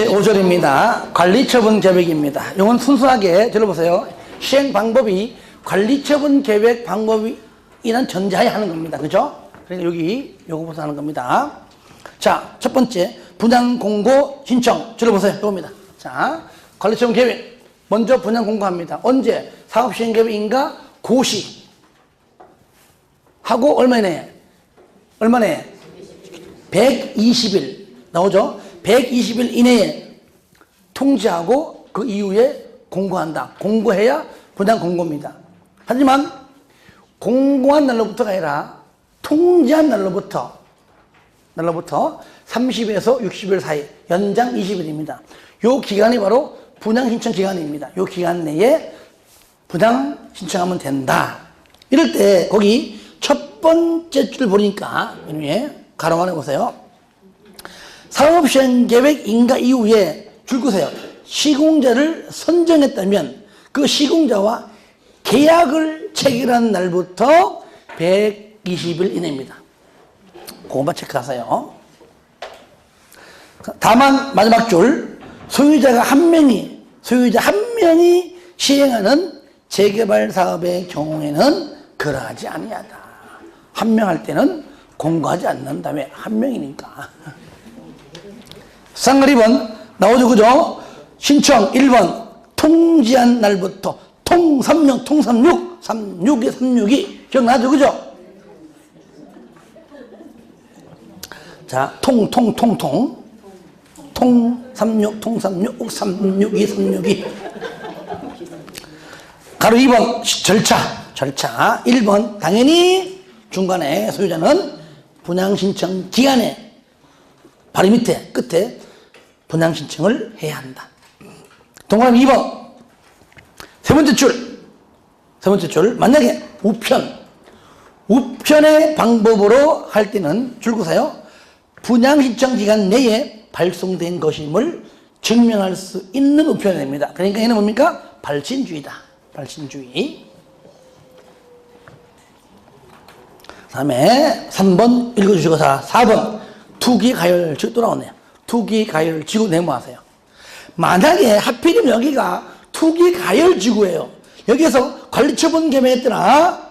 제5절입니다. 관리처분 계획입니다. 이건 순수하게 들어보세요. 시행 방법이 관리처분 계획 방법이란 전제하에 하는 겁니다. 그죠? 그러니까 여기 요거부터 하는 겁니다. 자, 첫 번째 분양 공고 신청 들어보세요. 이겁니다. 자, 관리처분 계획 먼저 분양 공고합니다. 언제? 사업 시행 계획인가 고시 하고 얼마 내에? 120일 나오죠? 120일 이내에 통지하고 그 이후에 공고한다. 공고해야 분양 공고입니다. 하지만 공고한 날로부터가 아니라 통지한 날로부터 30에서 60일 사이 연장 20일입니다. 이 기간이 바로 분양 신청 기간입니다. 이 기간 내에 분양 신청하면 된다. 이럴 때 거기 첫 번째 줄 보니까 위에 가로 안에 보세요. 사업시행계획 인가 이후에 줄 끄세요. 시공자를 선정했다면 그 시공자와 계약을 체결한 날부터 120일 이내입니다. 그것만 체크하세요. 다만 마지막 줄 소유자 한 명이 시행하는 재개발 사업의 경우에는 그러하지 아니하다. 한 명 할 때는 공고하지 않는 다음에 한 명이니까. 쌍글 2번 나오죠, 그죠? 신청 1번 통지한 날부터 통36 362 기억나죠, 그죠? 자, 통 36 362 가로 2번 절차 1번 당연히 중간에 소유자는 분양 신청 기간에 바로 밑에 끝에 분양 신청을 해야 한다. 동그라미 2번 세 번째 줄 만약에 우편의 방법으로 할 때는 줄 끄세요. 분양 신청 기간 내에 발송된 것임을 증명할 수 있는 우편입니다. 그러니까 얘는 뭡니까? 발신주의다. 발신주의. 다음에 3번 읽어주시고 4번 투기가열지구 또 나오네요. 투기가열지구 네모하세요. 만약에 하필이면 여기가 투기가열지구예요. 여기에서 관리처분 계획했더라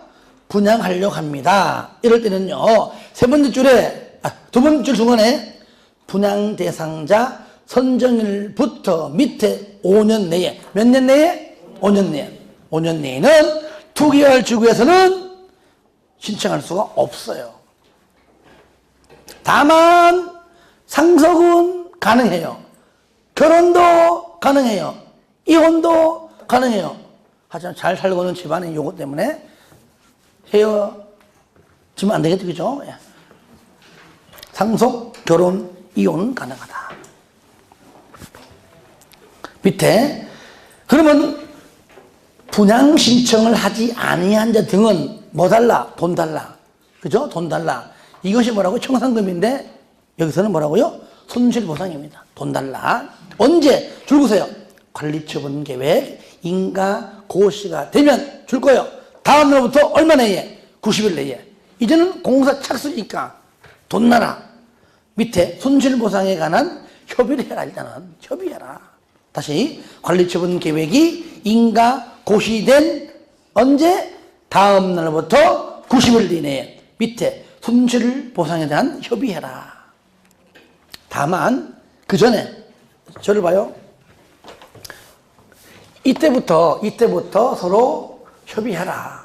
분양하려고 합니다. 이럴 때는요 세 번째 줄에 두 번째 줄 중간에 분양 대상자 선정일부터 밑에 5년 내에 몇 년 내에? 5년 내에는 투기가열지구에서는 신청할 수가 없어요. 다만 상속은 가능해요. 결혼도 가능해요. 이혼도 가능해요. 하지만 잘 살고 있는 집안의 요거 때문에 헤어지면 안 되겠죠, 그죠? 상속, 결혼, 이혼 가능하다. 밑에 그러면 분양 신청을 하지 아니한 자 등은 뭐 달라? 돈 달라. 그죠? 돈 달라. 이것이 뭐라고? 청산금인데 여기서는 뭐라고요? 손실보상입니다. 돈 달라. 언제? 줄 끄세요. 관리처분 계획 인가 고시가 되면 줄 거예요. 다음 날부터 얼마 내에? 90일 내에. 이제는 공사 착수니까 돈 나라. 밑에 손실보상에 관한 협의를 해라. 일단은 협의해라. 다시 관리처분 계획이 인가 고시된 언제? 다음 날부터 90일 이내에 밑에 손실보상에 대한 협의해라. 다만 그 전에 저를 봐요. 이때부터 서로 협의해라.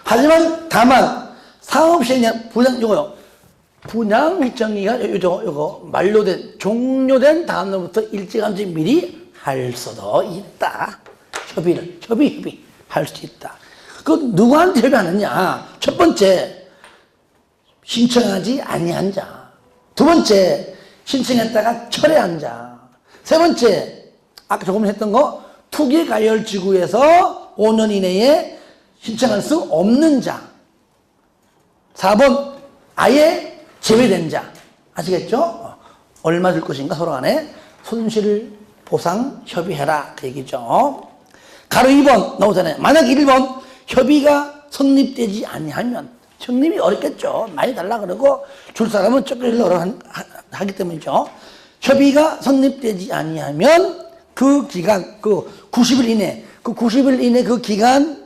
하지만 다만 사업시행 분양 일정기가 요거 만료된 종료된 다음 날부터 일찌감치 미리 할 수도 있다. 협의 할 수 있다. 그 누구한테 협의하느냐? 첫 번째 신청하지 아니한 자, 두 번째 신청했다가 철회한 자, 세 번째 아까 조금 했던 거 투기가열지구에서 5년 이내에 신청할 수 없는 자, 4번 아예 제외된 자. 아시겠죠? 얼마 줄 것인가 서로 간에 손실보상 협의해라 그 얘기죠. 가로 2번 나오잖아요. 만약 1번 협의가 성립되지 아니하면 성립이 어렵겠죠. 많이 달라 그러고 줄 사람은 쫓기려고 하기 때문이죠. 협의가 성립되지 아니하면 그 기간, 그 90일 이내, 그 90일 이내 그 기간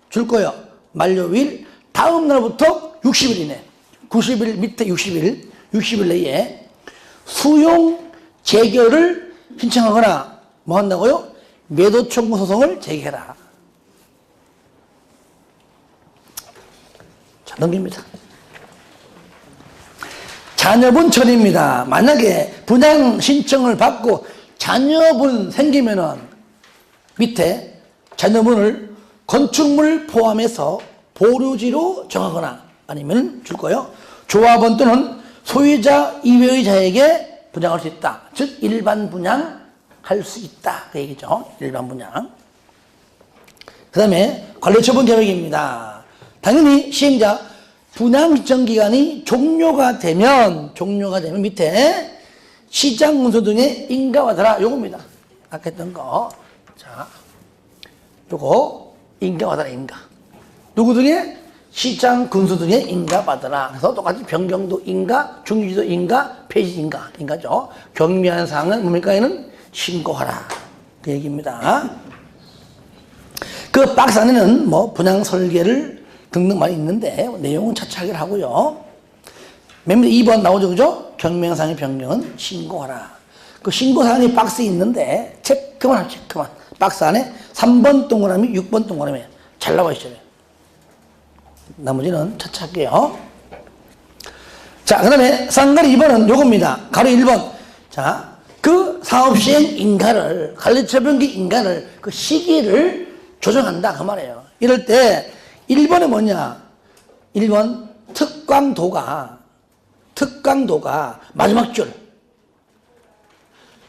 줄 거예요. 만료일 다음 날부터 60일 이내, 90일 밑에 60일 내에 수용 재결을 신청하거나 뭐 한다고요? 매도 청구 소송을 제기해라. 자, 넘깁니다. 자녀분 처리입니다. 만약에 분양 신청을 받고 자녀분 생기면은 밑에 자녀분을 건축물 포함해서 보류지로 정하거나 아니면 줄 거예요. 조합원 또는 소유자 이외의 자에게 분양할 수 있다. 즉 일반 분양할 수 있다. 그 얘기죠. 일반 분양. 그 다음에 관리처분 계획입니다. 당연히 시행자 분양 신청 기간이 종료가 되면 밑에 시장 문서 등에 인가받아라. 요겁니다. 아까 했던 거. 자, 요거 인가받아라. 인가. 누구 등에? 시장 군수 등에 인가받아라. 그래서 똑같이 변경도 인가, 중지도 인가, 폐지 인가죠. 경미한 사항은 뭡니까? 얘는 신고하라. 그 얘기입니다. 그 박스 안에는 뭐 분양 설계를 등등 많이 있는데 내용은 차차하기를 하고요. 맨 밑에 2번 나오죠, 그죠? 경명상의 변경은 신고하라. 그 신고사항이 박스에 있는데 체크만 하죠, 체크만. 박스 안에 3번 동그라미, 6번 동그라미 잘 나와 있어요. 나머지는 차차할게요. 자, 그 다음에 쌍가리 2번은 요겁니다. 가로 1번. 자, 그 사업시행 인가를, 관리처분기 인가를, 그 시기를 조정한다. 그 말이에요. 이럴 때 1번은 뭐냐? 1번 특광도가 마지막 줄.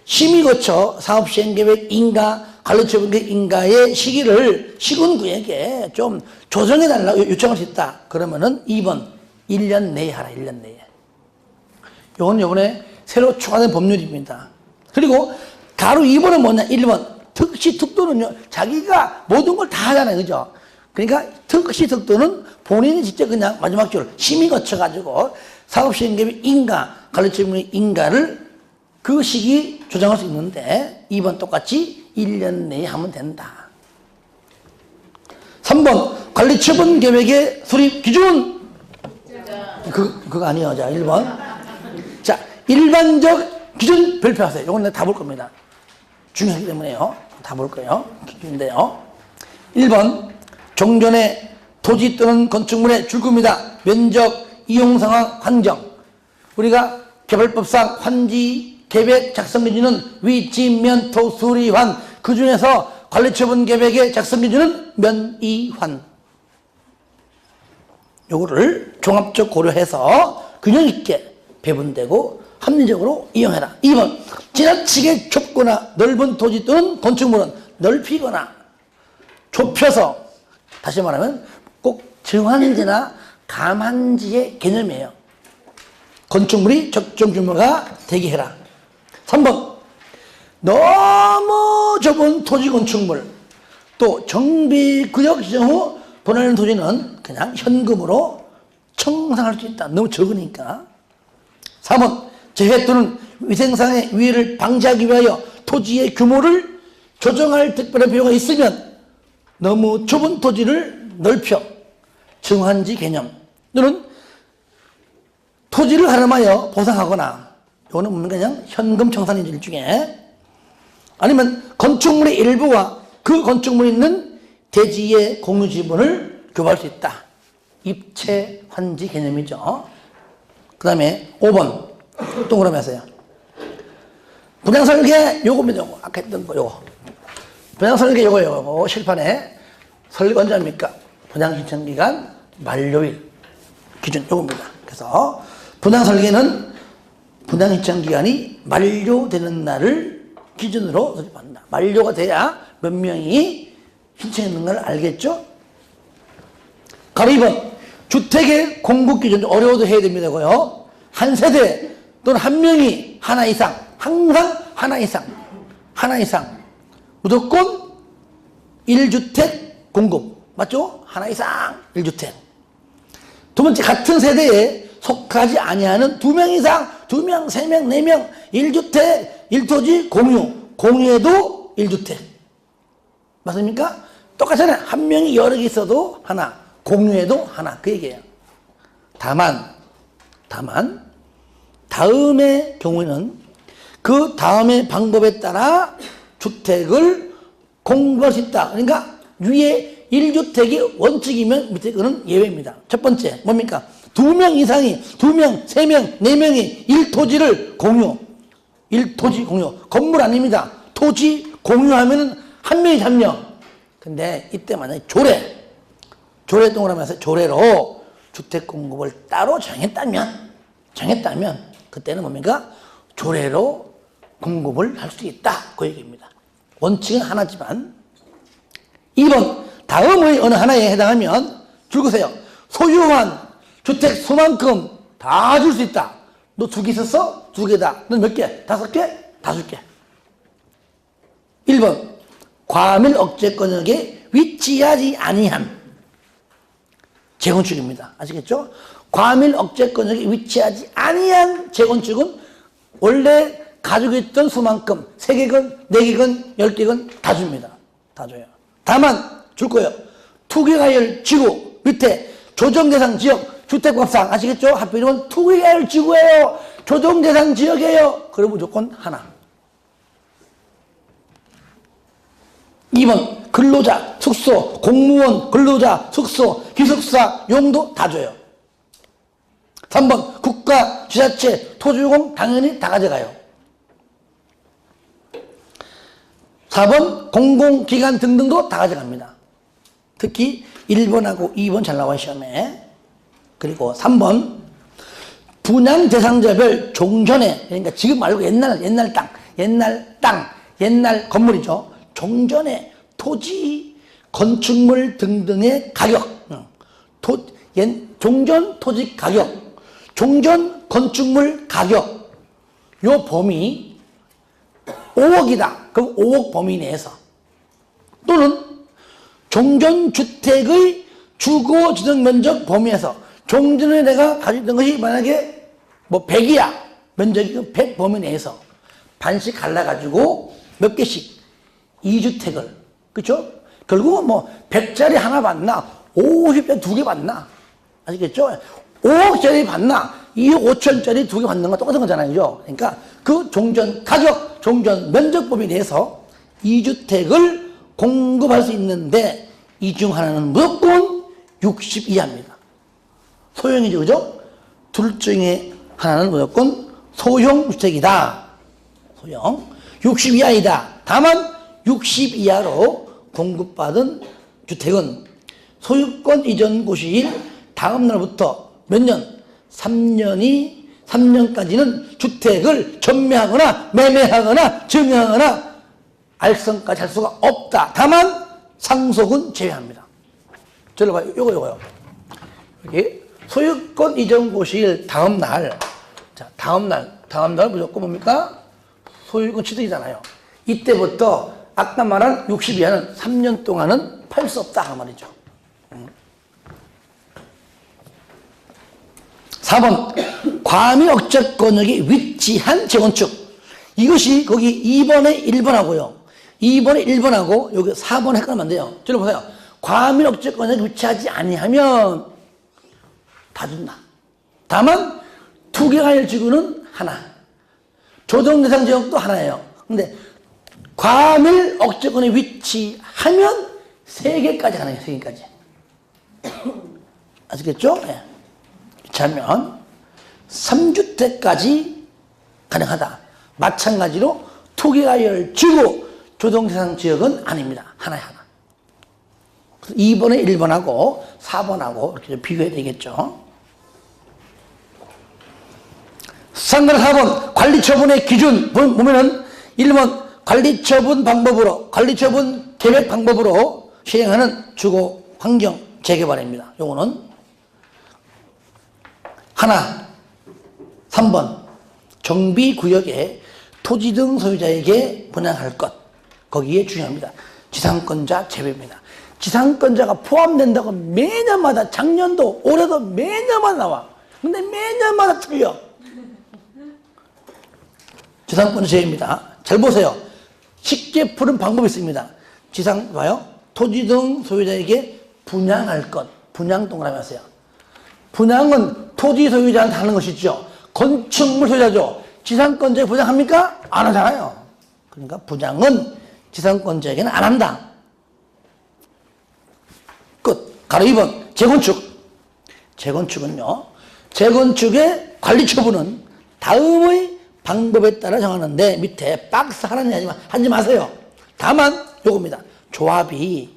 심의 거쳐 사업시행계획 인가, 관리처분계획 인가의 시기를 시군구에게 좀 조정해달라고 요청할 수 있다. 그러면은 2번 1년 내에 하라. 1년 내에. 요건 요번에 새로 추가된 법률입니다. 그리고 가로 2번은 뭐냐? 1번 특시 특도는요, 자기가 모든 걸 다 하잖아요. 그죠? 그러니까 특시 특도는 본인이 직접 그냥 마지막 줄 심의 거쳐가지고 사업시행계획 인가, 관리처분계획 인가를 그 시기 조정할 수 있는데 2번 똑같이 1년 내에 하면 된다. 3번 관리처분계획의 수립 기준. 그거 아니에요. 자, 1번. 자, 일반적 기준 발표하세요. 이건 내가 다 볼 겁니다. 중요하기 때문에요. 다 볼 거예요. 기준인데요. 1번 종전의 토지 또는 건축물의 줄급이다. 면적, 이용상황, 환경. 우리가 개발법상 환지 계획 작성 기준은 위치, 면, 토, 수리, 환. 그 중에서 관리처분 계획의 작성 기준은 면, 이, 환. 요거를 종합적 고려해서 균형 있게 배분되고 합리적으로 이용해라. 2번 지나치게 좁거나 넓은 토지 또는 건축물은 넓히거나 좁혀서, 다시 말하면 꼭 정환지나 감환지의 개념이에요. 건축물이 적정 규모가 되게 해라. 3번 너무 좁은 토지 건축물, 또 정비구역 지정 후 분할된 토지는 그냥 현금으로 청산할 수 있다. 너무 적으니까. 4번 재해 또는 위생상의 위해를 방지하기 위하여 토지의 규모를 조정할 특별한 필요가 있으면 너무 좁은 토지를 넓혀 정환지 개념 또는 토지를 활용하여 보상하거나, 이거는 그냥 현금 청산인 일종에, 아니면 건축물의 일부와 그 건축물에 있는 대지의 공유 지분을 교부할 수 있다. 입체 환지 개념이죠. 그 다음에 5번 동그라미 하세요. 분양설계 요겁니다. 요거 아까 했던 거 요거. 분양설계 요거 실판에 설계 언제 합니까? 분양신청기간 만료일 기준 요겁니다. 그래서 분양설계는 분양신청기간이 만료되는 날을 기준으로 설립한다. 만료가 돼야 몇 명이 신청했는가를 알겠죠? 가로 2번 주택의 공급 기준 어려워도 해야 됩니다고요. 한 세대 또는 한 명이 하나 이상, 항상 하나 이상 무조건 1주택 공급, 맞죠? 하나 이상 1주택. 두 번째, 같은 세대에 속하지 아니하는 2명 이상 2명, 3명, 4명, 1주택, 1토지, 공유에도 1주택. 맞습니까? 똑같잖아요. 한 명이 여러 개 있어도 하나, 공유에도 하나. 그 얘기예요. 다만, 다음의 경우에는 그 다음의 방법에 따라 주택을 공급할 수 있다. 그러니까 위에 1주택이 원칙이면 밑에 거는 예외입니다. 첫 번째, 뭡니까? 2명 이상이, 2명, 3명, 4명이 1토지를 공유. 1토지 공유. 건물 아닙니다. 토지 공유하면 한 명이 3명. 근데 이때 만약에 조례 동그라미에서 조례로 주택 공급을 따로 정했다면 그때는 뭡니까? 조례로 공급을 할 수 있다. 그 얘기입니다. 원칙은 하나지만. 2번, 다음의 어느 하나에 해당하면 줄거세요. 소유한 주택 수만큼 다 줄 수 있다. 너 2개 있었어? 2개다. 너 몇 개? 5개? 다 줄게. 1번, 과밀 억제권역에 위치하지 아니한 재건축입니다. 아시겠죠? 과밀 억제권역에 위치하지 아니한 재건축은 원래 가지고 있던 수만큼 3개건, 4개건, 10개건 다 줍니다. 다 줘요. 다만 줄 거예요. 투기가열 지구 밑에 조정대상 지역 주택법상 아시겠죠? 하필이면 투기가열 지구예요. 조정대상 지역이에요. 그럼 무조건 하나. 2번, 근로자, 숙소, 공무원, 근로자, 숙소, 기숙사, 용도 다 줘요. 3번, 국가, 지자체, 토지공 당연히 다 가져가요. 4번, 공공기관 등등도 다 가져갑니다. 특히 1번하고 2번 잘 나와요, 시험에. 그리고 3번, 분양 대상자별 종전에, 그러니까 지금 말고 옛날 땅, 옛날 건물이죠. 종전에 토지, 건축물 등등의 가격, 종전 토지 가격, 종전 건축물 가격, 요 범위 5억이다. 그럼 5억 범위 내에서 또는 종전주택의 주거지정 면적 범위에서 종전에 내가 가지고 있던 것이 만약에 뭐 100이야. 면적이 100 범위 내에서 반씩 갈라가지고 몇 개씩 2주택을, 그쵸? 결국은 뭐 100짜리 하나 받나 50짜리 2개 받나, 아시겠죠? 5억짜리 받나 2억 5천짜리 2개 받는 거 똑같은 거잖아요. 그죠? 그러니까 그 종전 가격, 종전 면적 범위 내에서 2주택을 공급할 수 있는데 이 중 하나는 무조건 60 이하입니다. 소형이죠, 그죠? 둘 중에 하나는 무조건 소형주택이다. 소형. 60 이하이다. 다만 60 이하로 공급받은 주택은 소유권 이전 고시일 다음 날부터 몇 년? 3년까지는 주택을 전매하거나 매매하거나 증여하거나 알선까지 할 수가 없다. 다만 상속은 제외합니다. 저를 봐요. 요거요. 여기 소유권 이전 고시일 다음 날. 자, 다음 날 무조건 뭡니까? 소유권 취득이잖아요. 이때부터 아까 말한 60 이하는 3년 동안은 팔 수 없다. 그 말이죠. 4번, 과밀 억제권역에 위치한 재건축. 이것이 거기 2번에 1번하고요. 2번에 1번하고 여기 4번 헷갈리면 안 돼요. 저를 보세요. 과밀 억제권역에 위치하지 아니하면 다 준다. 다만 투기가열 지구는 하나. 조정대상 지역도 하나예요. 근데 과밀 억제권에 위치하면 3개까지 가능해요. 3개까지. 아시겠죠? 네. 자면 3주택까지 가능하다. 마찬가지로 투기가열 지구 조정대상 지역은 아닙니다. 하나에 하나. 2번에 1번하고 4번하고 이렇게 좀 비교해야 되겠죠. 상관 4번 관리처분의 기준 보면은 1번 관리처분 방법으로, 관리처분 계획 방법으로 시행하는 주거 환경 재개발입니다. 요거는 하나, 3번 정비구역에 토지 등 소유자에게 분양할 것. 거기에 중요합니다. 지상권자 제외입니다. 지상권자가 포함된다고 매년마다, 작년도 올해도 매년마다 나와. 근데 매년마다 틀려. 지상권의 제외입니다. 잘 보세요. 쉽게 푸는 방법이 있습니다. 봐요. 토지 등 소유자에게 분양할 것. 분양 동그라미 하세요. 분양은 토지 소유자한테 하는 것이죠. 건축물 소유자죠. 지상권자에 분양합니까? 안 하잖아요. 그러니까 분양은 지상권자에게는 안 한다. 끝. 가로 2번. 재건축. 재건축은요. 재건축의 관리 처분은 다음의 방법에 따라 정하는데 밑에 박스 하나는 하지 마세요. 다만 요겁니다. 조합은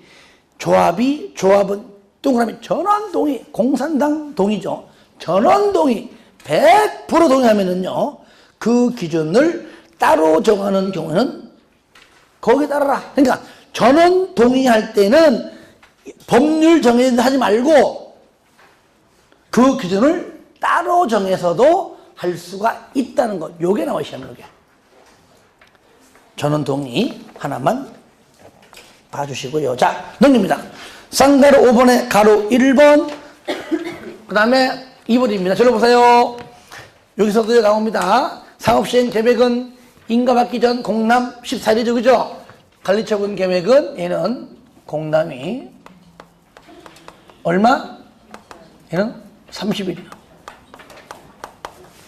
동그라미 전원동의 공산당 동의죠. 전원동의 100% 동의하면은요. 그 기준을 따로 정하는 경우는 거기에 따라라. 그러니까 전원 동의할 때는 법률 정해서 하지 말고 그 기준을 따로 정해서도 할 수가 있다는 것. 요게 나와 시험에 요게. 전원 동의 하나만 봐주시고요. 자, 넘깁니다. 쌍가로 5번에 가로 1번, 그 다음에 2번입니다. 저를 보세요. 여기서도 나옵니다. 사업시행 계획은 인가받기 전 공람 14일이죠. 그죠? 관리처분 계획은 얘는 공람이 얼마? 얘는 30일이요.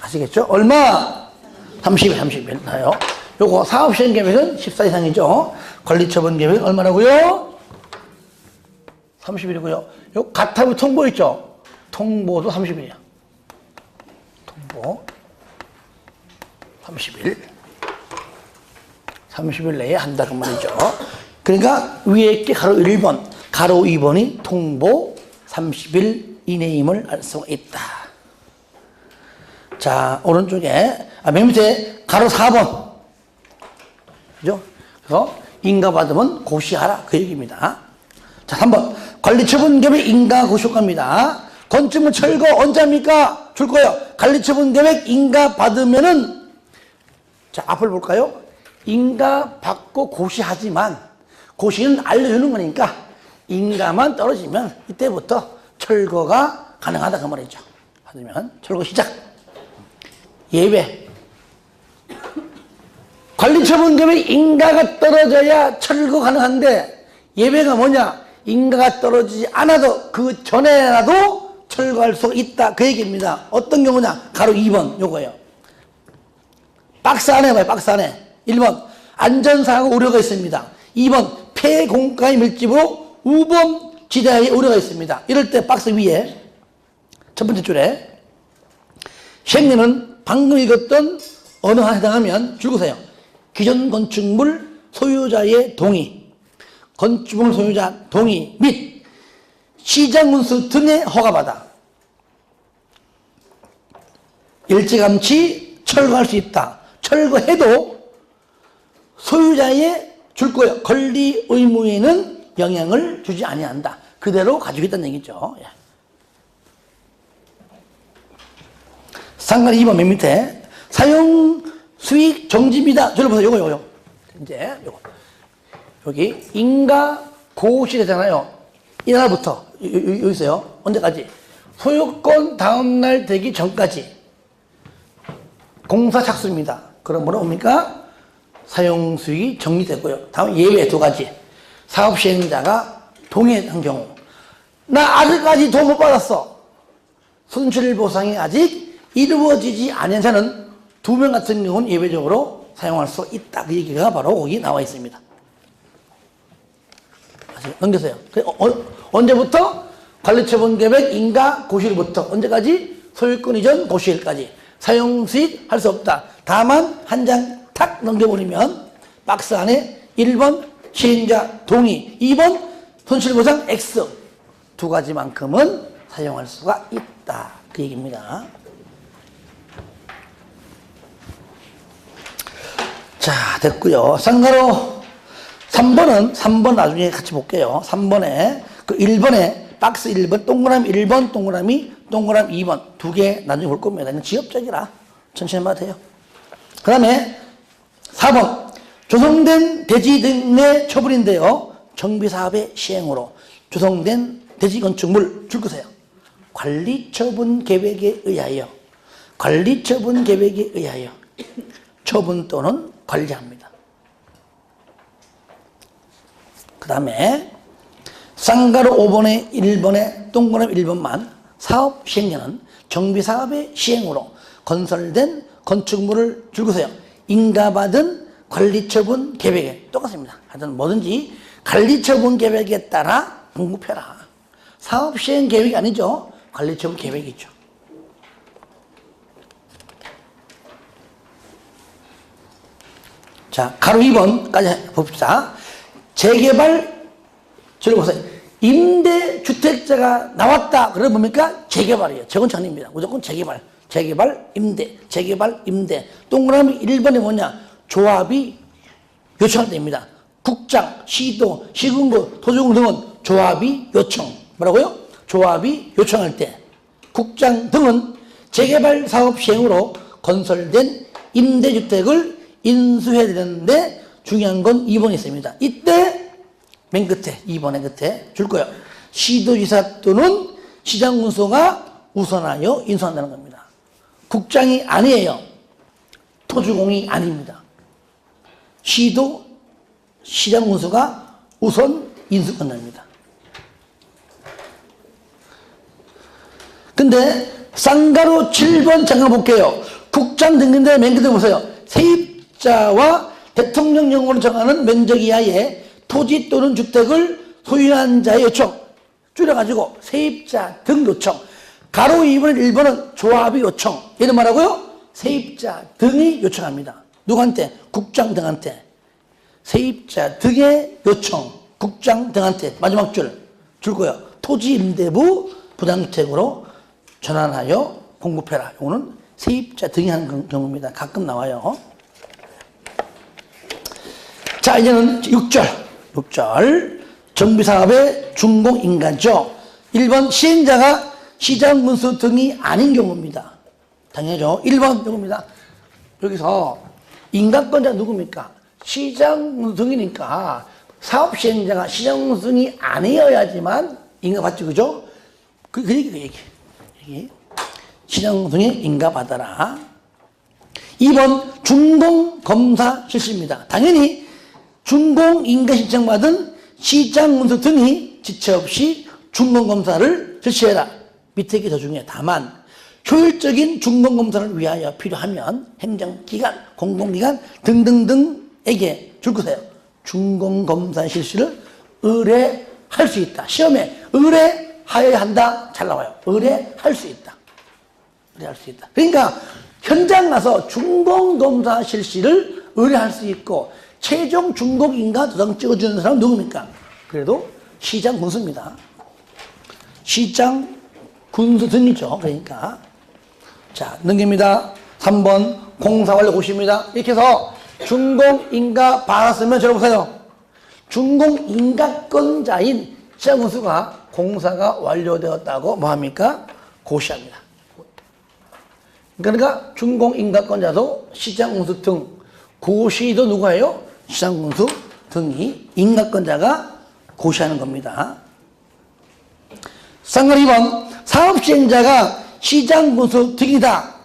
아시겠죠? 얼마? 30일 나요. 요거 사업시행 계획은 14일 이상이죠. 관리처분 계획은 얼마라고요? 30일이고요. 요 가타부 통보 있죠? 통보도 30일이야. 통보 30일 내에 한다 그 말이죠. 그러니까 위에 게 가로 1번, 가로 2번이 통보 30일 이내임을 알 수가 있다. 자, 오른쪽에 맨 밑에 가로 4번. 그죠? 그래서 인가받으면 고시하라 그 얘기입니다. 자, 3번 관리처분 계획 인가 고시효과입니다. 건축물 철거 언제 합니까? 줄 거예요. 관리처분 계획 인가 받으면은 자, 앞을 볼까요? 인가 받고 고시하지만 고시는 알려주는 거니까 인가만 떨어지면 이때부터 철거가 가능하다 그 말이죠. 받으면 철거 시작. 예외. 관리처분 계획 인가가 떨어져야 철거 가능한데 예외가 뭐냐? 인가가 떨어지지 않아도 그 전에라도 철거할 수 있다 그 얘기입니다. 어떤 경우냐? 가로 2번 요거예요. 박스 안에 봐요. 박스 안에 1번 안전사고 우려가 있습니다. 2번 폐공가의 밀집으로 우범 지대에 우려가 있습니다. 이럴 때 박스 위에 첫 번째 줄에 시행령은 방금 읽었던 어느 하나에 해당하면 줄거세요. 기존 건축물 소유자의 동의, 건축물 소유자 동의 및 시장운수 등의 허가받아 일찌감치 철거할 수 있다. 철거해도 소유자의 줄 거예요. 권리 의무에는 영향을 주지 아니한다. 그대로 가지고 있다는 얘기죠. 예. 상관 2번 맨 밑에 사용 수익 정지입니다. 저를 보세요. 요거. 이제 요거. 여기 인가 고시되잖아요. 이날부터 여기 있어요. 언제까지? 소유권 다음날 되기 전까지 공사 착수입니다. 그러므로 뭡니까? 사용 수익이 정리되고요. 다음 예외 2가지. 사업 시행자가 동의한 경우. 나 아직까지 돈 못 받았어. 손실 보상이 아직 이루어지지 않은 자는 2명 같은 경우는 예외적으로 사용할 수 있다. 그 얘기가 바로 여기 나와 있습니다. 넘겨서요. 언제부터? 관리처분 계획 인가 고시일부터 언제까지? 소유권 이전 고시일까지. 사용수익 할 수 없다. 다만 한 장 탁 넘겨버리면 박스 안에 1번 시행자 동의, 2번 손실보상 X 2가지만큼은 사용할 수가 있다. 그 얘기입니다. 자, 됐고요. 쌍가로 3번 나중에 같이 볼게요. 3번에 그 1번에 박스 1번 동그라미 1번 동그라미 2번 2개 나중에 볼 겁니다. 이건 지엽적이라 천천히 봐도 돼요. 그 다음에 4번 조성된 대지 등의 처분인데요. 정비사업의 시행으로 조성된 대지 건축물 줄 거세요. 관리처분 계획에 의하여 처분 또는 관리합니다. 그 다음에 쌍가루 5번에 1번에 동그라미 1번만 사업 시행령은 정비사업의 시행으로 건설된 건축물을 줄거세요. 인가받은 관리처분 계획에 똑같습니다. 하여튼 뭐든지 관리처분 계획에 따라 공급해라. 사업 시행 계획이 아니죠. 관리처분 계획이죠. 자, 가로 2번까지 봅시다. 재개발, 저를 보세요. 임대주택자가 나왔다. 그러면 뭡니까? 재개발이에요. 재건축 아닙니다. 무조건 재개발. 재개발, 임대. 재개발, 임대. 동그라미 1번이 뭐냐? 조합이 요청할 때입니다. 국장, 시도, 시군구, 토지공사 등은 조합이 요청. 뭐라고요? 조합이 요청할 때. 국장 등은 재개발 사업 시행으로 건설된 임대주택을 인수해야 되는데 중요한 건 2번이 있습니다. 이때 맨 끝에 2번의 끝에 줄 거예요. 시도지사 또는 시장군수가 우선하여 인수한다는 겁니다. 국장이 아니에요. 토지공이 아닙니다. 시도 시장군수가 우선 인수 끝납니다. 근데 쌍가루 7번 잠깐 볼게요. 국장 등근대 맨 끝에 보세요. 세입자와 대통령령으로 정하는 면적 이하의 토지 또는 주택을 소유한 자의 요청. 줄여가지고 세입자 등 요청. 가로 2번 1번은 조합이 요청. 얘는 뭐라고요? 세입자 등이 요청합니다. 누구한테? 국장 등한테. 세입자 등의 요청. 국장 등한테. 마지막 줄 거예요. 토지임대부 부당주택으로 전환하여 공급해라. 이거는 세입자 등이 하는 경우입니다. 가끔 나와요. 자, 이제는 6절. 정비사업의 준공인가죠. 1번 시행자가 시장군수 등이 아닌 경우입니다. 당연하죠. 1번 이겁니다. 여기서 인가권자 누굽니까? 시장군수 등이니까 사업 시행자가 시장군수 등이 아니어야지만 인가받죠. 그죠? 그 얘기. 시장군수 등이 인가받아라. 2번 준공검사 실시입니다. 당연히 준공인가 신청받은 시장군수 등이 지체 없이 준공검사를 실시해라. 밑에 게 더 중요해. 다만 효율적인 준공검사를 위하여 필요하면 행정기관, 공공기관 등등등에게 줄 거세요. 준공검사 실시를 의뢰할 수 있다. 시험에 의뢰하여야 한다. 잘 나와요. 의뢰할 수 있다. 의뢰할 수 있다. 그러니까 현장 가서 준공검사 실시를 의뢰할 수 있고 최종 준공인가 도장 찍어주는 사람은 누굽니까? 그래도 시장 군수입니다. 시장 군수 등이죠. 그러니까. 자, 넘깁니다. 3번 공사 완료 고시입니다. 이렇게 해서 준공인가 받았으면 저러보세요. 준공인가권자인 시장 군수가 공사가 완료되었다고 뭐합니까? 고시합니다. 그러니까 준공인가권자도 시장 군수 등, 고시도 누구예요? 시장군수 등이 인가권자가 고시하는 겁니다. 쌍가루 2번 사업시행자가 시장군수 등이다.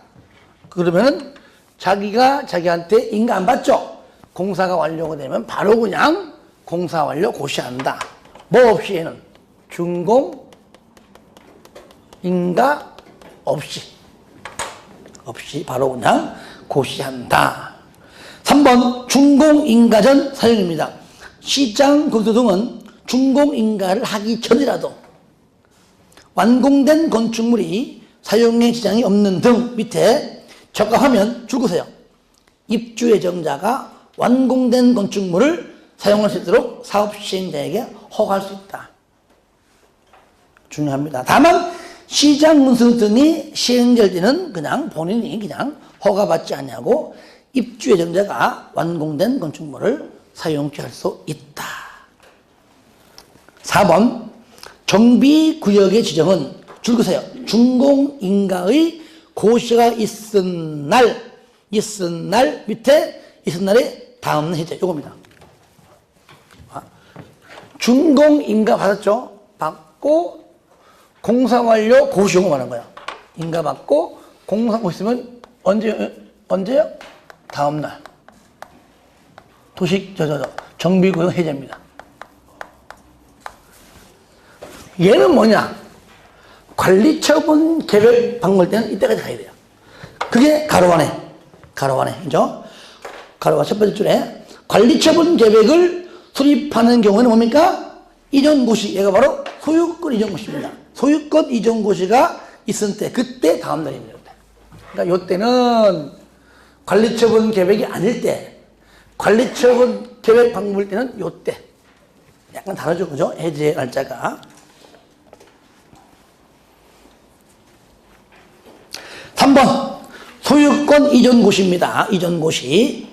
그러면은 자기가 자기한테 인가 안 받죠. 공사가 완료가 되면 바로 그냥 공사 완료 고시한다. 뭐 없이 얘는 준공 인가 없이 바로 그냥 고시한다. 3번 준공인가전 사용입니다. 시장군수 등은 준공인가를 하기 전이라도 완공된 건축물이 사용에 지장이 없는 등 밑에 적합하면 줄거세요. 입주 예정자가 완공된 건축물을 사용할 수 있도록 사업 시행자에게 허가할 수 있다. 중요합니다. 다만 시장군수 등이 시행될 때는 그냥 본인이 그냥 허가받지 않냐고 입주 예정자가 완공된 건축물을 사용케 할 수 있다. 4번 정비구역의 지정은 줄거세요. 준공인가의 고시가 있은 날 밑에 있은 날에 다음 해제 이겁니다. 준공인가 받았죠? 받고 공사 완료 고시 요금하는 거야. 인가 받고 공사 고시 있으면 언제요? 다음날 도시 정비구역 해제입니다. 얘는 뭐냐? 관리처분 계획 방문 때는 이때까지 가야 돼요. 그게 가로안에, 그죠? 가로가 첫 번째 줄에 관리처분 계획을 수립하는 경우는 뭡니까? 이전고시, 얘가 바로 소유권 이전고시입니다. 소유권 이전고시가 있을 때, 그때 다음 날입니다. 그러니까 요때는 관리처분 계획이 아닐 때, 관리처분 계획 방문일 때는 요때. 약간 다르죠, 그죠? 해제 날짜가. 3번 소유권 이전고시입니다. 이전고시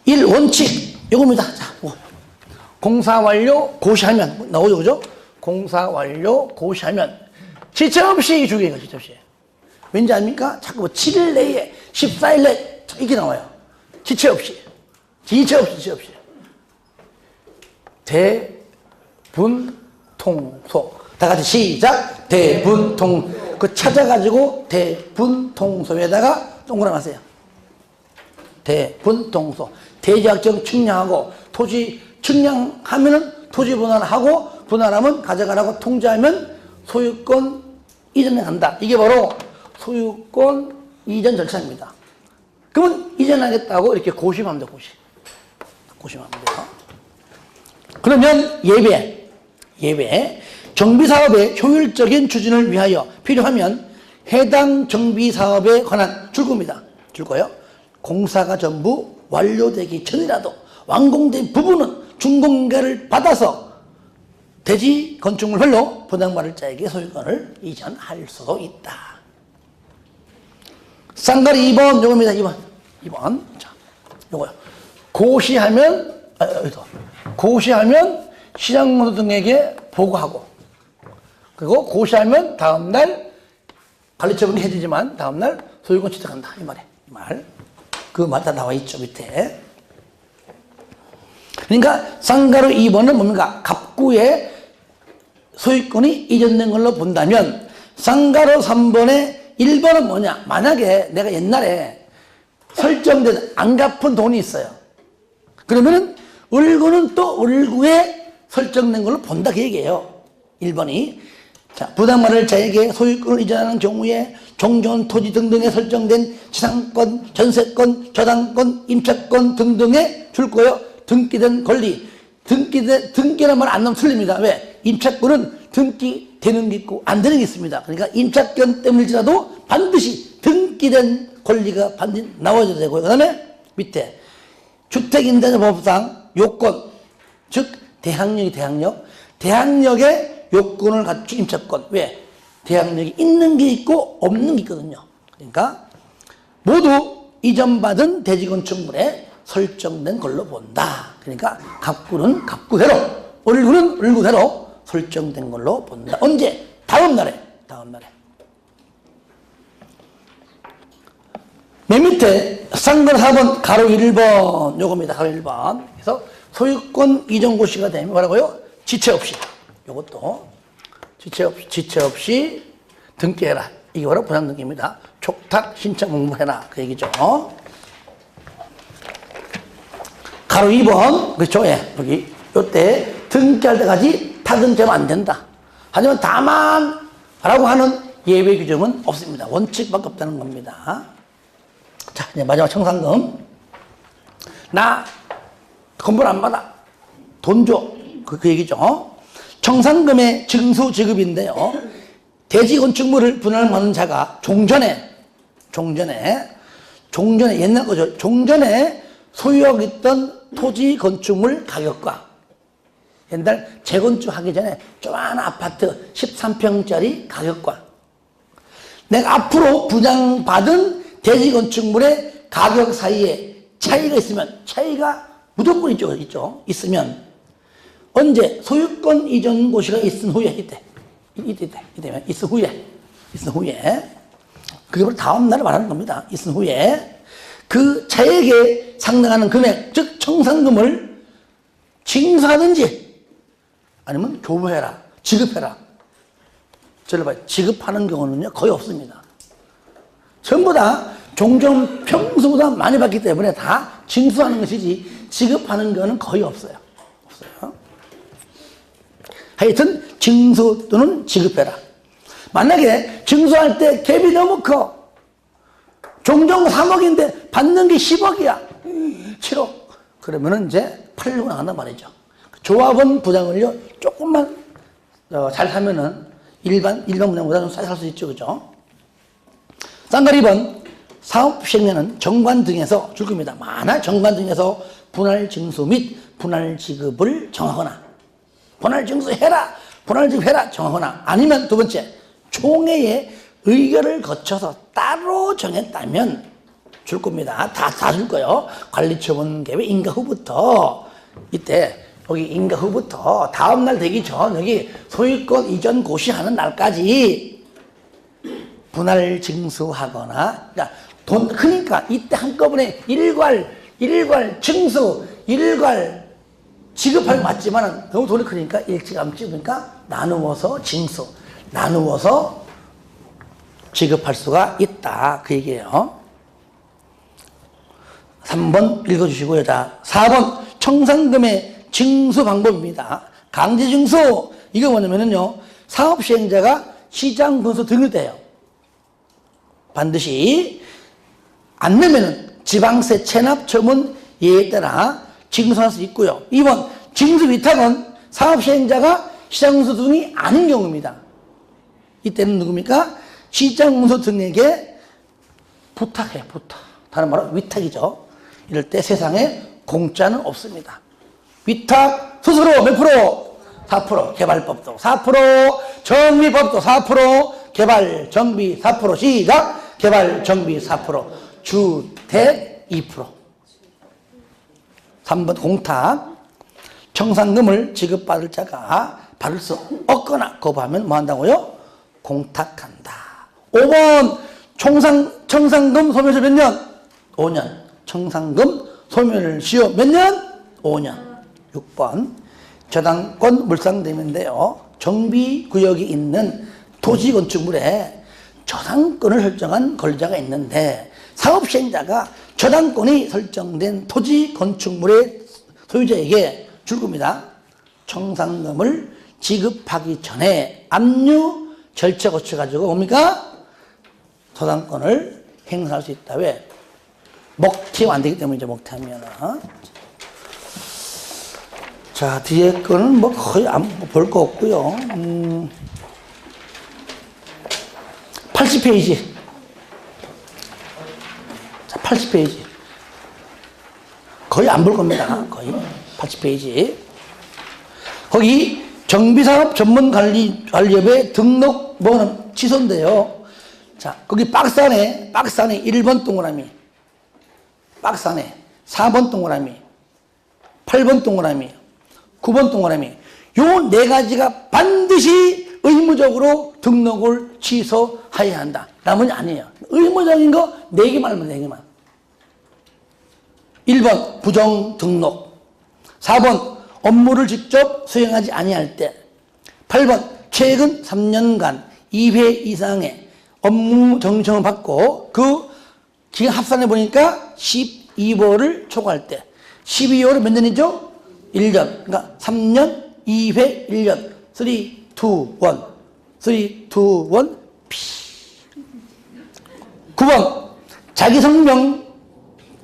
1. 원칙 요겁니다. 자, 공사 완료 고시하면 나오죠, 그죠? 공사 완료 고시하면 지체 없이 주기가 지체 없이. 왠지 아닙니까? 자꾸 7일 내에 14일 내에 이렇게 나와요. 지체 없이 대분통소. 다 같이 시작. 대분통. 그 찾아가지고 대분통소에다가 동그라미 하세요. 대분통소. 대지약정 측량하고 토지 측량하면은 토지 분할하고 분할하면 가져가라고 통지하면 소유권 이전에 간다. 이게 바로 소유권 이전 절차입니다. 그러면 이전하겠다고 이렇게 고심하면 돼요. 고심하면 돼요. 그러면 예배. 정비사업의 효율적인 추진을 위하여 필요하면 해당 정비사업에 관한 줄겁니다. 줄거요. 공사가 전부 완료되기 전이라도 완공된 부분은 준공개를 받아서 대지 건축물 홀로 부당발을자에게 소유권을 이전할 수도 있다. 쌍가리 2번 요겁니다. 2번. 자, 요거요. 고시하면 시장노조 등에게 보고하고, 그리고 고시하면 다음날 관리처분이 해지지만 다음날 소유권 취득한다. 이 말. 그 말 다 나와 있죠, 밑에. 그러니까 쌍가루 2번은 뭡니까? 갑구에 소유권이 이전된 걸로 본다면 쌍가루 3번의 1번은 뭐냐? 만약에 내가 옛날에 설정된 안 갚은 돈이 있어요. 그러면은 을구는 또 을구에 설정된 걸로 본다, 그 얘기예요. 1번이. 자, 부당말을 자에게 소유권을 이전하는 경우에 종전, 토지 등등에 설정된 지상권, 전세권, 저당권, 임차권 등등에 줄 거예요. 등기된 권리. 등기란 말 안 나오면 틀립니다. 왜? 임차권은 등기되는 게 있고 안 되는 게 있습니다. 그러니까 임차권 때문일지라도 반드시 등기된 권리가 반드시 나와줘야 되고요. 그 다음에 밑에 주택임대차법상 요건, 즉 대항력의 요건을 갖춘 임차권. 왜? 대항력이 있는 게 있고 없는 게 있거든요. 그러니까 모두 이전받은 대지건축물에 설정된 걸로 본다. 그러니까 갑구는 갑구대로, 을구는 을구대로 설정된 걸로 본다. 언제? 다음 날에. 맨 밑에 쌍건 4번 가로 1번 요겁니다. 가로 1번. 그래서 소유권 이전고시가 되면 뭐라고요? 지체 없이. 요것도 지체 없이 등기해라. 이게 바로 부담등기입니다. 촉탁 신청 공부해라. 그 얘기죠. 가로 2번. 그렇죠? 예. 여기 요때 등기할 때까지 타등재면 안 된다. 하지만 다만 라고 하는 예외 규정은 없습니다. 원칙밖에 없다는 겁니다. 자, 이제 마지막 청산금. 나 건물 안 받아. 돈 줘. 그 얘기죠. 청산금의 증수 지급인데요. 대지 건축물을 분할하는 자가 종전에 옛날 거죠. 종전에 소유하고 있던 토지 건축물 가격과 옛날 재건축하기 전에 조그마한 아파트 13평짜리 가격과 내가 앞으로 분양받은 대지 건축물의 가격 사이에 차이가 있으면, 차이가 무조건 있죠. 있으면 언제? 소유권 이전 고시가 있은 후에, 이때 있은 후에 그게 바로 다음 날을 말하는 겁니다. 있은 후에 그 차액에 상당하는 금액, 즉 청산금을 징수하든지 아니면 교부해라, 지급해라. 저를 봐요. 지급하는 경우는요 거의 없습니다. 전부 다 종종 평소보다 많이 받기 때문에 다 징수하는 것이지 지급하는 거는 거의 없어요. 없어요. 하여튼 징수 또는 지급해라. 만약에 징수할 때 갭이 너무 커. 종종 3억인데 받는 게 10억이야. 7억. 그러면은 이제 팔려고 나간단 말이죠. 조합원 부장을요, 조금만 잘 사면은 일반 부장보다 좀 싸게 살 수 있죠. 그죠? 쌍가리 2번. 사업 시행령은 정관 등에서 줄 겁니다. 만약 정관 등에서 분할 징수 및 분할 지급을 정하거나, 분할 징수해라, 분할 지급해라 정하거나, 아니면 두 번째, 총회의 의결을 거쳐서 따로 정했다면 줄 겁니다. 다 줄 거예요. 관리처분 계획 인가 후부터, 이때 여기 인가 후부터 다음날 되기 전 여기 소유권 이전 고시하는 날까지 분할 징수하거나, 그러니까 이때 한꺼번에 일괄 징수, 일괄 지급할 거 맞지만 너무 돈이 크니까 일찌감치, 그러니까 나누어서 징수, 나누어서 지급할 수가 있다. 그 얘기예요. 3번 읽어주시고요. 자, 4번 청산금의 징수 방법입니다. 강제징수, 이거 뭐냐면요, 사업시행자가 시장 분수 등을 떼요. 반드시 안 내면은 지방세 체납 처분 예에 따라 징수할 수 있고요. 2번 징수 위탁은 사업시행자가 시장문서 등이 아닌 경우입니다. 이때는 누굽니까? 시장문서 등에게 부탁해, 부탁. 다른 말로 위탁이죠. 이럴 때 세상에 공짜는 없습니다. 위탁 스스로 몇 프로? 4%. 개발법도 4%, 정비법도 4%, 개발 정비 4%. 시작. 개발 정비 4%, 주택 2%. 3번 공탁. 청산금을 지급받을 자가 받을 수 없거나 거부하면 뭐 한다고요? 공탁한다. 5번 청산금 소멸시 몇 년? 5년. 청산금 소멸시효 몇 년? 5년. 6번 저당권 물상됨인데요, 정비구역이 있는 도시건축물에 저당권을 설정한 권리자가 있는데 사업시행자가 저당권이 설정된 토지 건축물의 소유자에게 줄 겁니다. 청산금을 지급하기 전에 압류 절차 거쳐가지고 뭡니까? 저당권을 행사할 수 있다. 왜? 먹튀가 안 되기 때문이죠. 먹튀하면. 자, 뒤에 거는 뭐 거의 볼 거 없고요. 80페이지. 자, 80페이지. 거의 안 볼 겁니다. 거의. 80페이지. 거기 정비사업 전문관리업의 등록번호는 취소인데요. 자, 거기 박스 안에 1번 동그라미, 박스 안에 4번 동그라미, 8번 동그라미, 9번 동그라미, 요 네 가지가 반드시 의무적으로 등록을 취소해야 한다. 나머지 아니에요. 의무적인 거 4개만 알면 4개만. 1번 부정 등록, 4번 업무를 직접 수행하지 아니할 때, 8번 최근 3년간 2회 이상의 업무 정지청을 받고 그 기간 합산해 보니까 12월을 초과할 때, 12월은 몇 년이죠? 1년. 그러니까 3년 2회 1년. 3, 2, 1. 9번 자기 성명,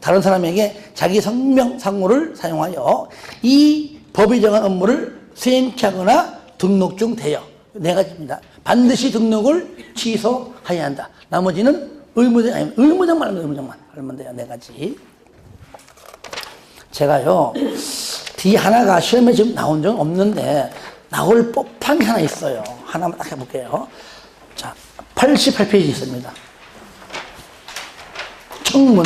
다른 사람에게 자기 성명 상호를 사용하여 이 법이 정한 업무를 수행케 하거나 등록 중 대여. 4가지입니다. 반드시 등록을 취소해야 한다. 나머지는 의무적만 하면 돼요. 4가지. 제가요, 뒤 하나가 시험에 지금 나온 적은 없는데 나올 법한 게 하나 있어요. 하나만 딱 해볼게요. 자, 88페이지 있습니다. 청문.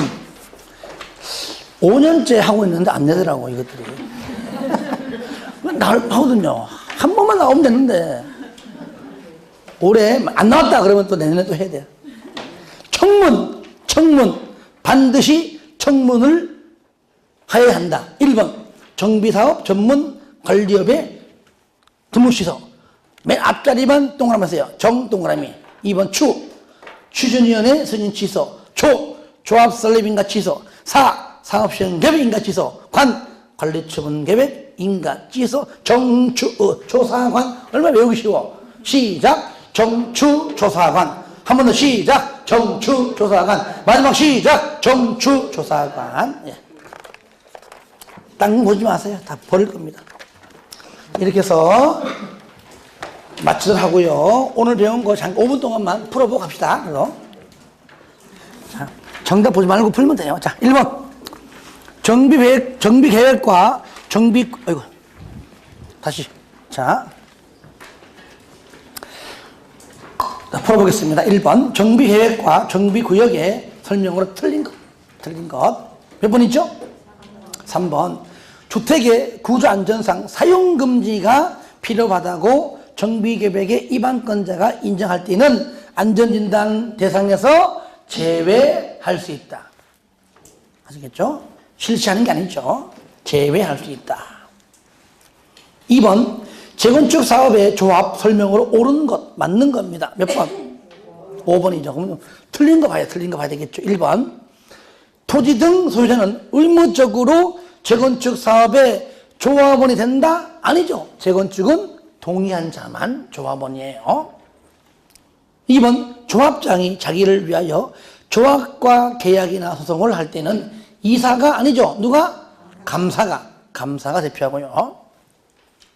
5년째 하고 있는데 안 내더라고, 이것들이. 나오거든요. 한 번만 나오면 되는데. 올해 안 나왔다 그러면 또 내년에 또 해야 돼요. 청문. 반드시 청문을 해야 한다. 1번 정비사업 전문 관리업의 드무시서. 맨 앞자리만 동그라미 쓰요. 정 동그라미. 2번 추진위원회 승인 취소. 조합 설립인가 취소. 4. 사업시행 계획인가 취소. 관. 관리처분 계획 인가 취소. 정추조사관. 얼마나 외우기 쉬워. 시작. 정추조사관. 한 번 더 시작. 정추조사관. 마지막 시작. 정추조사관. 예. 땅 보지 마세요. 다 버릴 겁니다. 이렇게 해서 마치도록 하고요. 오늘 배운 거 잠깐 5분 동안만 풀어보고 갑시다. 그래서. 자, 정답 보지 말고 풀면 돼요. 자, 1번. 정비계획과 아이고. 다시. 자. 풀어보겠습니다. 1번. 정비계획과 정비구역의 설명으로 틀린 것. 몇 번이죠? 3번. 주택의 구조안전상 사용금지가 필요하다고 정비계획의 위반건자가 인정할 때는 안전진단 대상에서 제외할 수 있다. 아시겠죠? 실시하는 게 아니죠. 제외할 수 있다. 2번. 재건축 사업의 조합 설명으로 옳은 것, 맞는 겁니다. 몇 번? 5번이죠. 그러면 틀린 거 봐야 되겠죠. 1번. 토지 등 소유자는 의무적으로 재건축 사업의 조합원이 된다? 아니죠. 재건축은 동의한 자만 조합원이에요. 2번. 조합장이 자기를 위하여 조합과 계약이나 소송을 할 때는 이사가 아니죠. 누가? 감사가 대표하고요.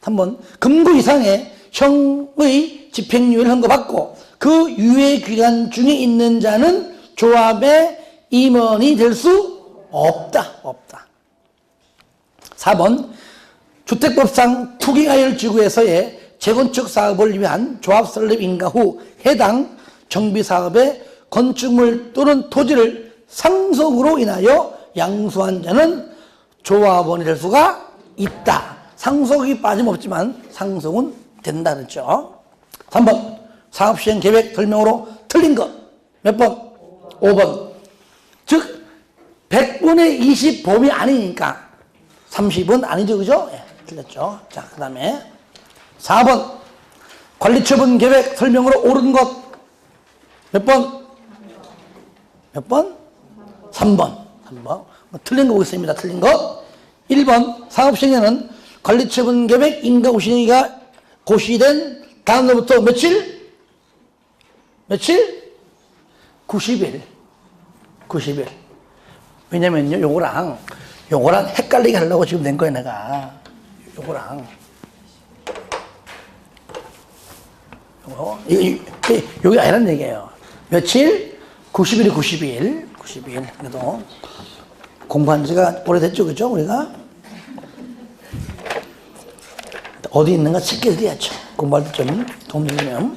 3번. 금고 이상의 형의 집행유예를 선고받고 그 유예 기간 중에 있는 자는 조합의 임원이 될 수 없다. 4번. 주택법상 투기가열지구에서의 재건축 사업을 위한 조합 설립 인가 후 해당 정비사업의 건축물 또는 토지를 상속으로 인하여 양수한 자는 조합원이 될 수가 있다. 상속이 빠짐없지만 상속은 된다 그랬죠. 3번. 사업시행 계획 설명으로 틀린 것. 몇 번? 5번. 즉 100분의 20 범위 아니니까 30은 아니죠. 그죠? 예, 틀렸죠. 자, 그 다음에 4번. 관리처분 계획 설명으로 옳은 것. 몇 번? 3번. 틀린 거 보겠습니다. 틀린 거. 1번. 사업시행에는 관리처분 계획 인가 고시가 고시된 다음 날부터 며칠? 90일. 왜냐면요, 요거랑 헷갈리게 하려고 지금 낸 거예요, 내가. 요거랑. 요게 아니란 얘기예요. 며칠? 90일. 그래도 공부한 지가 오래됐죠, 그죠? 우리가? 어디 있는가 찾겨드려야죠. 공부할 때 좀 도움 되면.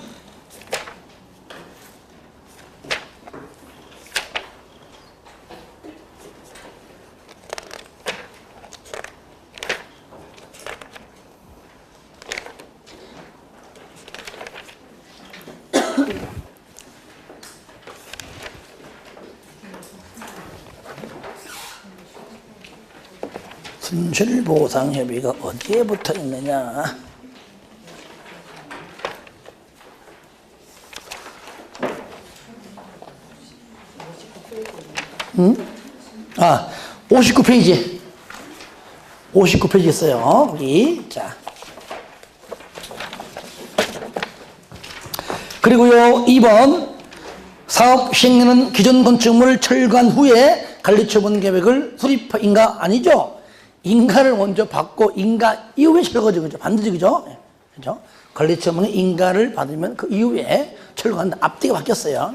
손실보상협의가 어디에 붙어 있느냐? 아, 59페이지. 59페이지 있어요. 여기. 자. 그리고요, 2번. 사업 시행에는 기존 건축물을 철거한 후에 관리처분 계획을 수립인가? 아니죠. 인가를 먼저 받고 인가 이후에 철거죠. 그죠? 반드시 그죠? 그죠? 관리처분의 인가를 받으면 그 이후에 철거한다. 앞뒤가 바뀌었어요.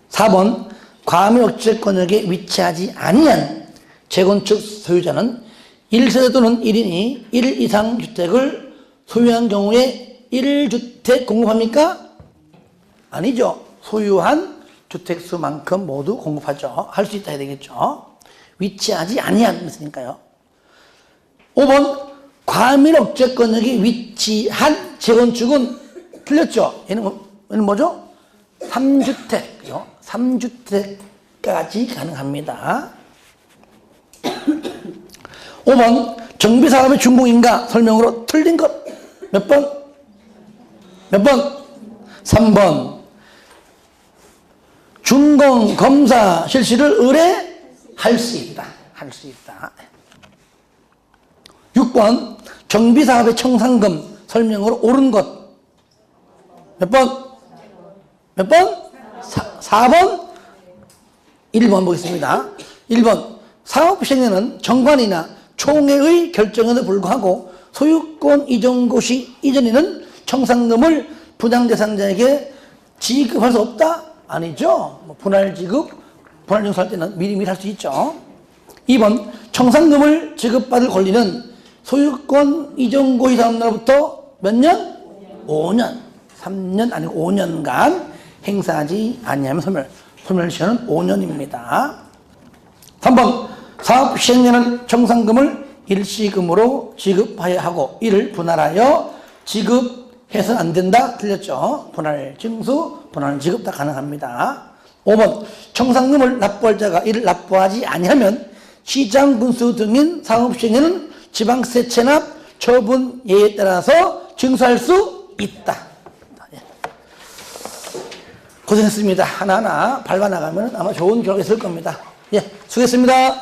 4번. 과밀억제권역에 위치하지 아니한 재건축 소유자는 1세대 또는 1인이 1 이상 주택을 소유한 경우에 1주택 공급합니까? 아니죠. 소유한 주택수만큼 모두 공급하죠. 할 수 있다 해야 되겠죠. 위치하지 아니한 것이니까요. 5번. 과밀억제권역에 위치한 재건축은 틀렸죠. 얘는 뭐죠? 3주택. 그죠? 3주택까지 가능합니다. 5번. 정비사업의 준공인가 설명으로 틀린 것. 몇 번? 3번. 준공 검사 실시를 의뢰할 수 있다. 할 수 있다. 6번 정비사업의 청산금 설명으로 옳은 것 몇 번? 몇 번? 4번? 1번 보겠습니다. 1번 사업 시행에는 정관이나 총회의 결정에도 불구하고 소유권 이전 시 이전에는 청산금을 분양 대상자에게 지급할 수 없다? 아니죠. 분할 지급, 분할 증수할 때는 미리 할 수 있죠. 2번 청산금을 지급받을 권리는 소유권 이전 고의 다음 날부터 몇 년? 5년. 3년 아니고 5년간 행사하지 아니하면 소멸시효는 5년입니다. 3번 사업 시행에는 청산금을 일시금으로 지급하여야 하고 이를 분할하여 지급해서는 안 된다. 틀렸죠. 분할 징수, 분할 지급 다 가능합니다. 5번 청산금을 납부할 자가 이를 납부하지 아니하면 시장 분수 등인 사업 시행에는 지방세 체납 처분 예에 따라서 징수할 수 있다. 고생했습니다. 하나하나 밟아나가면 아마 좋은 결과 있을 겁니다. 예, 수고했습니다.